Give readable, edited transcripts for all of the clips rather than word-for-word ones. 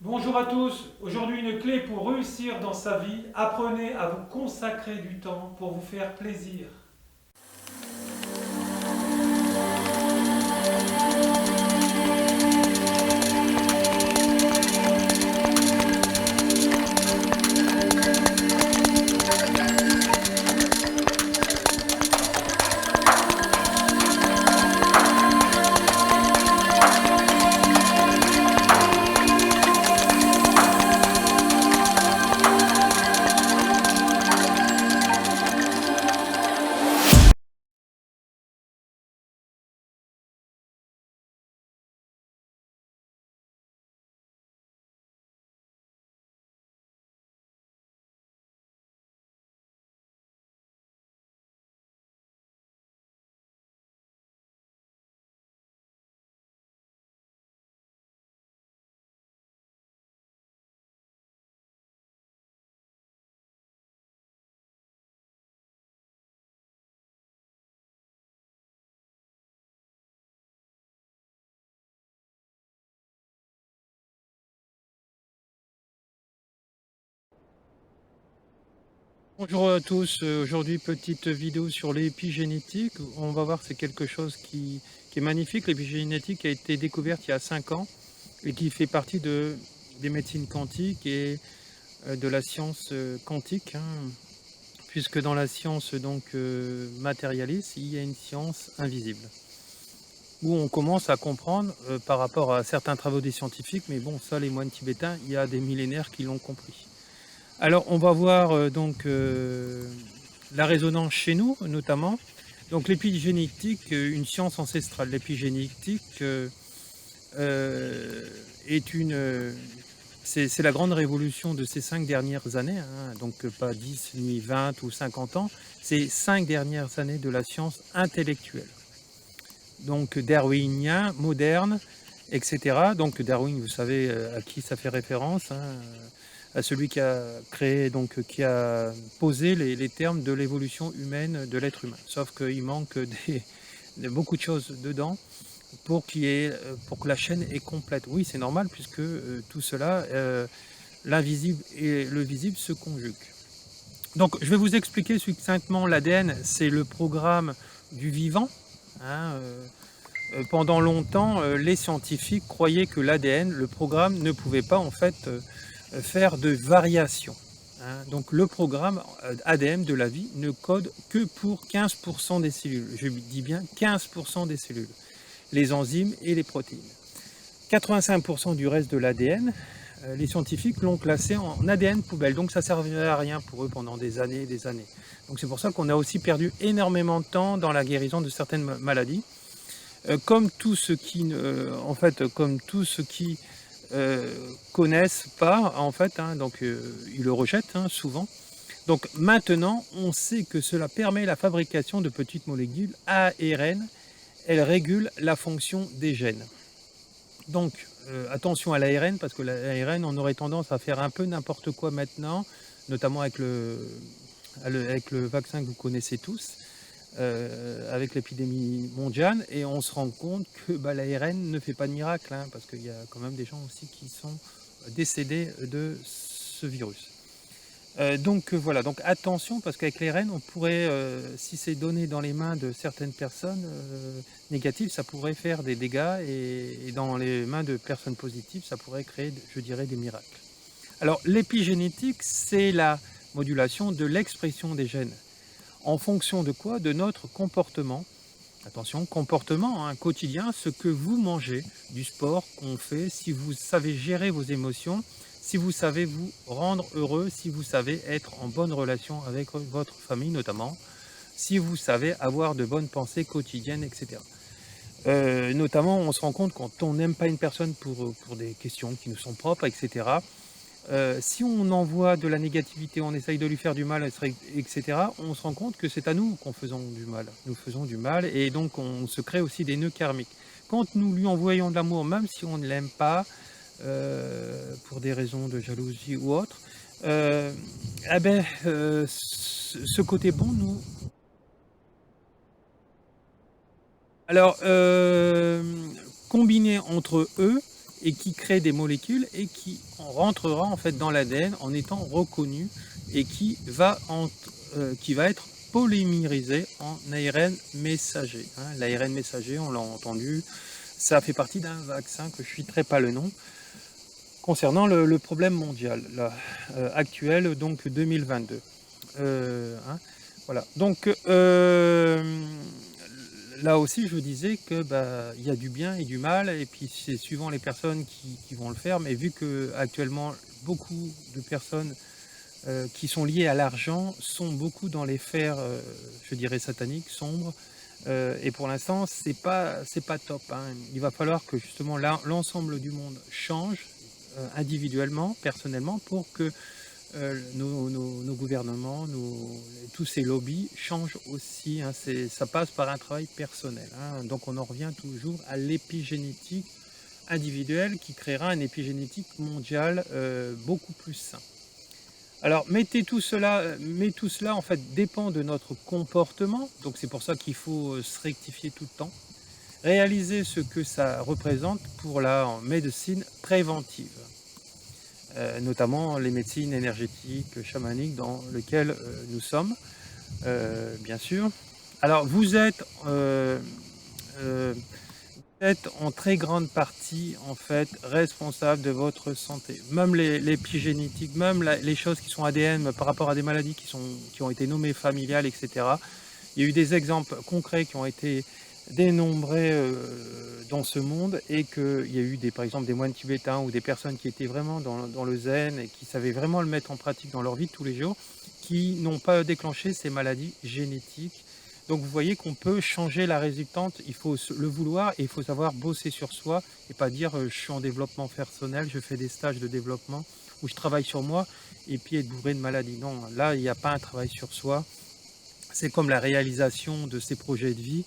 Bonjour à tous, aujourd'hui une clé pour réussir dans sa vie, apprenez à vous consacrer du temps pour vous faire plaisir. Bonjour à tous, aujourd'hui petite vidéo sur l'épigénétique. On va voir, c'est quelque chose qui est magnifique. L'épigénétique a été découverte il y a 5 ans et qui fait partie des médecines quantiques et de la science quantique, hein, puisque dans la science matérialiste, il y a une science invisible, où on commence à comprendre par rapport à certains travaux des scientifiques, mais bon, ça les moines tibétains, il y a des millénaires qui l'ont compris. Alors, on va voir la résonance chez nous, notamment. Donc, l'épigénétique, une science ancestrale. L'épigénétique euh, est c'est la grande révolution de ces 5 dernières années, hein, donc pas 10, ni 20 ou 50 ans, c'est 5 dernières années de la science intellectuelle. Donc, darwinien, moderne, etc. Donc, Darwin, vous savez à qui ça fait référence, hein, à celui qui a créé, donc qui a posé les termes de l'évolution humaine de l'être humain. Sauf qu'il manque de beaucoup de choses dedans pour pour que la chaîne est complète. Oui, c'est normal puisque tout cela, l'invisible et le visible se conjuguent. Donc, je vais vous expliquer succinctement l'ADN, c'est le programme du vivant. Hein, pendant longtemps, les scientifiques croyaient que l'ADN, le programme, ne pouvait pas en fait faire de variations. Hein. Donc le programme ADN de la vie ne code que pour 15% des cellules. Je dis bien 15% des cellules, les enzymes et les protéines. 85% du reste de l'ADN, les scientifiques l'ont classé en ADN poubelle. Donc ça ne servirait à rien pour eux pendant des années et des années. Donc c'est pour ça qu'on a aussi perdu énormément de temps dans la guérison de certaines maladies. Comme tous ceux qui, en fait, comme tous ceux qui connaissent pas, en fait, hein, donc ils le rejettent hein, souvent. Donc maintenant, on sait que cela permet la fabrication de petites molécules ARN. Elles régulent la fonction des gènes. Donc attention à l'ARN, parce que l'ARN, on aurait tendance à faire un peu n'importe quoi maintenant, notamment avec avec le vaccin que vous connaissez tous. Avec l'épidémie mondiale, et on se rend compte que l'ARN ne fait pas de miracle, hein, parce qu'il y a quand même des gens aussi qui sont décédés de ce virus. Voilà, donc attention, parce qu'avec l'ARN, on pourrait, si c'est donné dans les mains de certaines personnes négatives, ça pourrait faire des dégâts, et dans les mains de personnes positives, ça pourrait créer, je dirais, des miracles. Alors l'épigénétique, c'est la modulation de l'expression des gènes. En fonction de quoi? De notre comportement. Attention, comportement hein, quotidien, ce que vous mangez, du sport qu'on fait, si vous savez gérer vos émotions, si vous savez vous rendre heureux, si vous savez être en bonne relation avec votre famille notamment, si vous savez avoir de bonnes pensées quotidiennes, etc. Notamment, on se rend compte quand on n'aime pas une personne pour des questions qui nous sont propres, etc. Si on envoie de la négativité, on essaye de lui faire du mal, etc., on se rend compte que c'est à nous qu'on faisons du mal. Nous faisons du mal, et donc on se crée aussi des nœuds karmiques. Quand nous lui envoyons de l'amour, même si on ne l'aime pas, pour des raisons de jalousie ou autre, ce côté bon nous... Alors, combiné entre eux, et qui crée des molécules et qui rentrera en fait dans l'ADN en étant reconnu et qui va être polymérisé en ARN messager. L'ARN messager, on l'a entendu, ça fait partie d'un vaccin que je ne citerai pas le nom, concernant le problème mondial là, actuel, donc 2022. Voilà. Donc là aussi, je vous disais que y a du bien et du mal, et puis c'est suivant les personnes qui vont le faire. Mais vu que actuellement beaucoup de personnes qui sont liées à l'argent sont beaucoup dans les sphères, je dirais sataniques, sombres, et pour l'instant c'est pas top. Il va falloir que justement l'ensemble du monde change individuellement, personnellement, pour que nos gouvernements, tous ces lobbies changent aussi. Ça passe par un travail personnel. Donc on en revient toujours à l'épigénétique individuelle qui créera une épigénétique mondiale beaucoup plus sain. Alors tout cela en fait dépend de notre comportement. Donc c'est pour ça qu'il faut se rectifier tout le temps. Réaliser ce que ça représente pour la médecine préventive. Notamment les médecines énergétiques, chamaniques dans lesquelles nous sommes, bien sûr. Alors vous êtes en très grande partie en fait responsable de votre santé. Même l'épigénétique, même les choses qui sont ADN par rapport à des maladies qui ont été nommées familiales, etc. Il y a eu des exemples concrets qui ont été dénombrés dans ce monde, et qu'il y a eu par exemple des moines tibétains ou des personnes qui étaient vraiment dans le zen et qui savaient vraiment le mettre en pratique dans leur vie de tous les jours, qui n'ont pas déclenché ces maladies génétiques. Donc vous voyez qu'on peut changer la résultante, il faut le vouloir et il faut savoir bosser sur soi et pas dire je suis en développement personnel, je fais des stages de développement où je travaille sur moi et puis être bourré de maladies. Non, là il n'y a pas un travail sur soi, c'est comme la réalisation de ces projets de vie.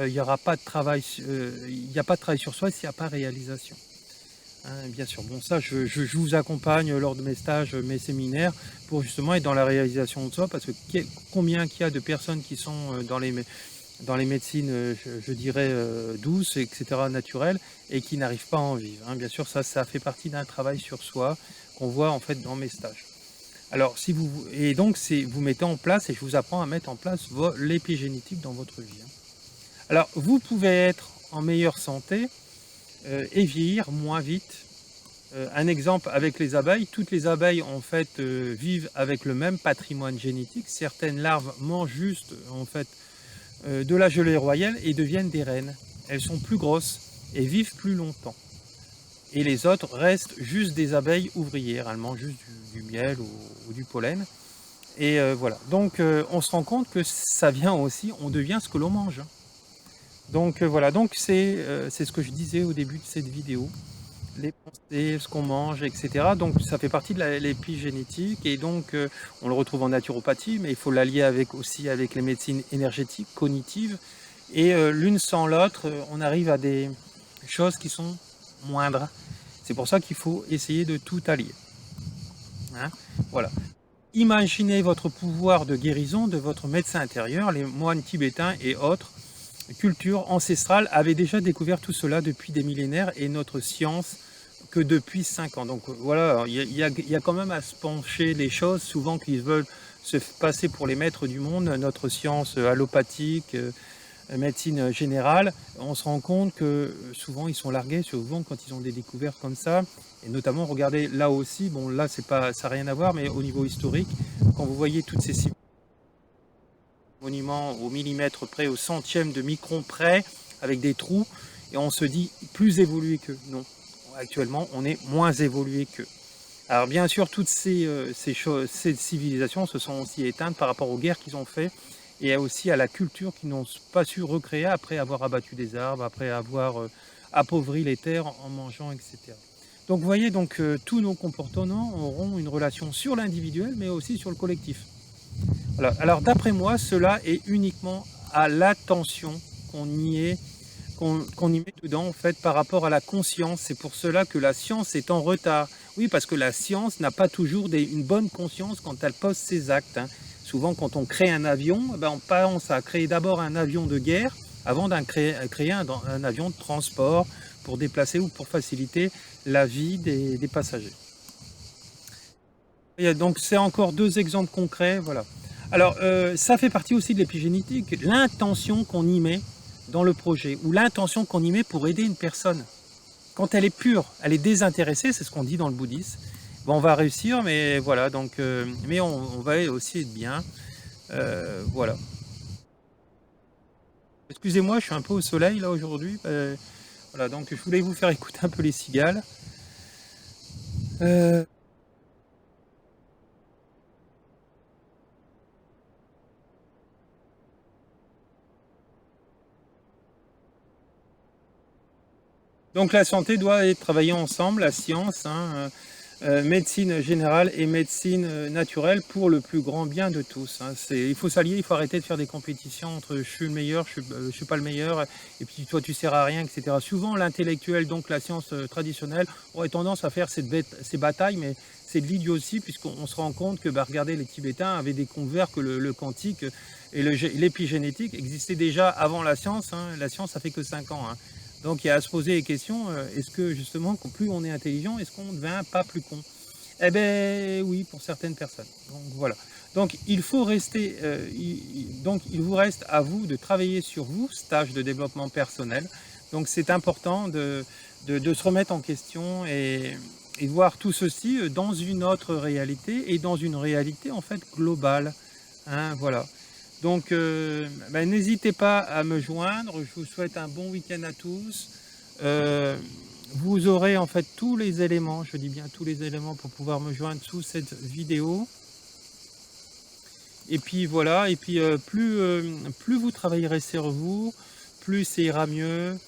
Il n'y aura pas de travail, il n'y a pas de travail sur soi s'il n'y a pas de réalisation. Bien sûr, bon ça je vous accompagne lors de mes stages, mes séminaires, pour justement être dans la réalisation de soi, parce que combien qu'il y a de personnes qui sont dans les médecines, je dirais douces, etc., naturelles, et qui n'arrivent pas à en vivre. Bien sûr, ça fait partie d'un travail sur soi qu'on voit en fait dans mes stages. Alors vous mettez en place, et je vous apprends à mettre en place l'épigénétique dans votre vie. Alors, vous pouvez être en meilleure santé et vieillir moins vite. Un exemple avec les abeilles, toutes les abeilles en fait vivent avec le même patrimoine génétique. Certaines larves mangent juste en fait de la gelée royale et deviennent des reines. Elles sont plus grosses et vivent plus longtemps. Et les autres restent juste des abeilles ouvrières. Elles mangent juste du miel ou du pollen. Et voilà. Donc on se rend compte que ça vient aussi, on devient ce que l'on mange. Donc voilà, donc c'est ce que je disais au début de cette vidéo, les pensées, ce qu'on mange, etc. Donc ça fait partie de l'épigénétique, et donc on le retrouve en naturopathie, mais il faut l'allier aussi avec les médecines énergétiques, cognitives, et l'une sans l'autre, on arrive à des choses qui sont moindres. C'est pour ça qu'il faut essayer de tout allier. Voilà. Imaginez votre pouvoir de guérison de votre médecin intérieur, les moines tibétains et autres. Culture ancestrale avait déjà découvert tout cela depuis des millénaires, et notre science que depuis 5 ans. Donc voilà, il y a quand même à se pencher les choses, souvent qu'ils veulent se passer pour les maîtres du monde, notre science allopathique, médecine générale. On se rend compte que souvent ils sont largués, souvent quand ils ont des découvertes comme ça, et notamment regardez là aussi, bon là ça n'a rien à voir, mais au niveau historique, quand vous voyez toutes ces monuments au millimètre près, au centième de micron près, avec des trous, et on se dit plus évolué qu'eux. Non, actuellement on est moins évolué qu'eux. Alors bien sûr, toutes ces civilisations se sont aussi éteintes par rapport aux guerres qu'ils ont fait, et aussi à la culture qu'ils n'ont pas su recréer après avoir abattu des arbres, après avoir appauvri les terres en mangeant, etc. Donc vous voyez, tous nos comportements auront une relation sur l'individuel, mais aussi sur le collectif. Voilà. Alors d'après moi, cela est uniquement à l'attention qu'on y met dedans en fait par rapport à la conscience. C'est pour cela que la science est en retard. Oui, parce que la science n'a pas toujours une bonne conscience quand elle pose ses actes. Souvent, quand on crée un avion, on pense à créer d'abord un avion de guerre avant de créer un avion de transport pour déplacer ou pour faciliter la vie des passagers. Et donc c'est encore 2 exemples concrets, voilà. Alors ça fait partie aussi de l'épigénétique, l'intention qu'on y met dans le projet, ou l'intention qu'on y met pour aider une personne. Quand elle est pure, elle est désintéressée, c'est ce qu'on dit dans le bouddhisme, bon, on va réussir, mais voilà, donc, mais on va aussi être bien, voilà. Excusez-moi, je suis un peu au soleil là aujourd'hui, voilà, donc je voulais vous faire écouter un peu les cigales. Donc la santé doit être travaillée ensemble, la science, hein, médecine générale et médecine naturelle pour le plus grand bien de tous. Hein. Il faut s'allier, il faut arrêter de faire des compétitions entre je suis le meilleur, je suis pas le meilleur, et puis toi tu sers à rien, etc. Souvent l'intellectuel, donc la science traditionnelle, aurait tendance à faire ces batailles, mais c'est de l'idiotie puisqu'on se rend compte que, regardez, les Tibétains avaient découvert que le quantique et l'épigénétique existaient déjà avant la science. Hein. La science, ça fait que 5 ans. Hein. Donc il y a à se poser les questions, est-ce que justement, plus on est intelligent, est-ce qu'on ne devient pas plus con? Eh bien oui, pour certaines personnes. Donc voilà. Donc il faut rester, donc il vous reste à vous de travailler sur vous, stage de développement personnel. Donc c'est important de se remettre en question et voir tout ceci dans une autre réalité et dans une réalité en fait globale. Hein, voilà. Donc, n'hésitez pas à me joindre. Je vous souhaite un bon week-end à tous. Vous aurez en fait tous les éléments, je dis bien tous les éléments pour pouvoir me joindre sous cette vidéo. Et puis voilà, et puis plus vous travaillerez sur vous, plus ça ira mieux.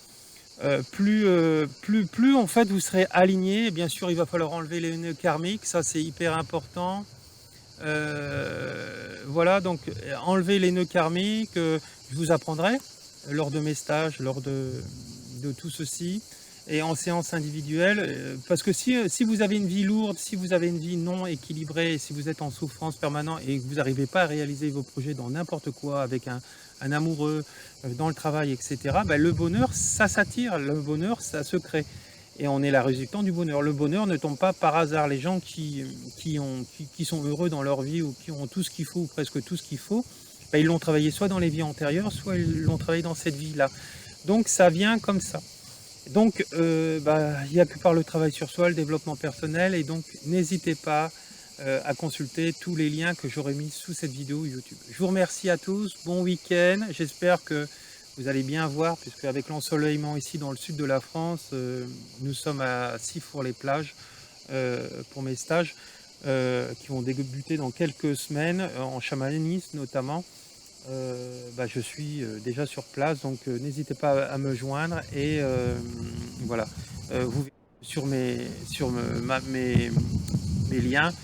Plus en fait vous serez aligné. Bien sûr, il va falloir enlever les nœuds karmiques, ça c'est hyper important. Voilà, donc enlever les nœuds karmiques, je vous apprendrai lors de mes stages, lors de tout ceci, et en séance individuelle, parce que si vous avez une vie lourde, si vous avez une vie non équilibrée, si vous êtes en souffrance permanente et que vous n'arrivez pas à réaliser vos projets dans n'importe quoi, avec un amoureux, dans le travail, etc., le bonheur, ça s'attire, le bonheur, ça se crée. Et on est la résultante du bonheur. Le bonheur ne tombe pas par hasard. Les gens qui sont heureux dans leur vie ou qui ont tout ce qu'il faut, ou presque tout ce qu'il faut, ils l'ont travaillé soit dans les vies antérieures, soit ils l'ont travaillé dans cette vie-là. Donc ça vient comme ça. Donc il n'y a que par le travail sur soi, le développement personnel, et donc n'hésitez pas à consulter tous les liens que j'aurai mis sous cette vidéo YouTube. Je vous remercie à tous, bon week-end, j'espère que vous allez bien voir, puisque avec l'ensoleillement ici dans le sud de la France, nous sommes à Sifour-les-Plages pour mes stages qui vont débuter dans quelques semaines, en chamanisme notamment. Je suis déjà sur place, donc n'hésitez pas à me joindre, et voilà, vous verrez sur mes liens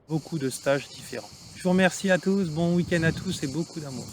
beaucoup de stages différents. Je vous remercie à tous, bon week-end à tous et beaucoup d'amour.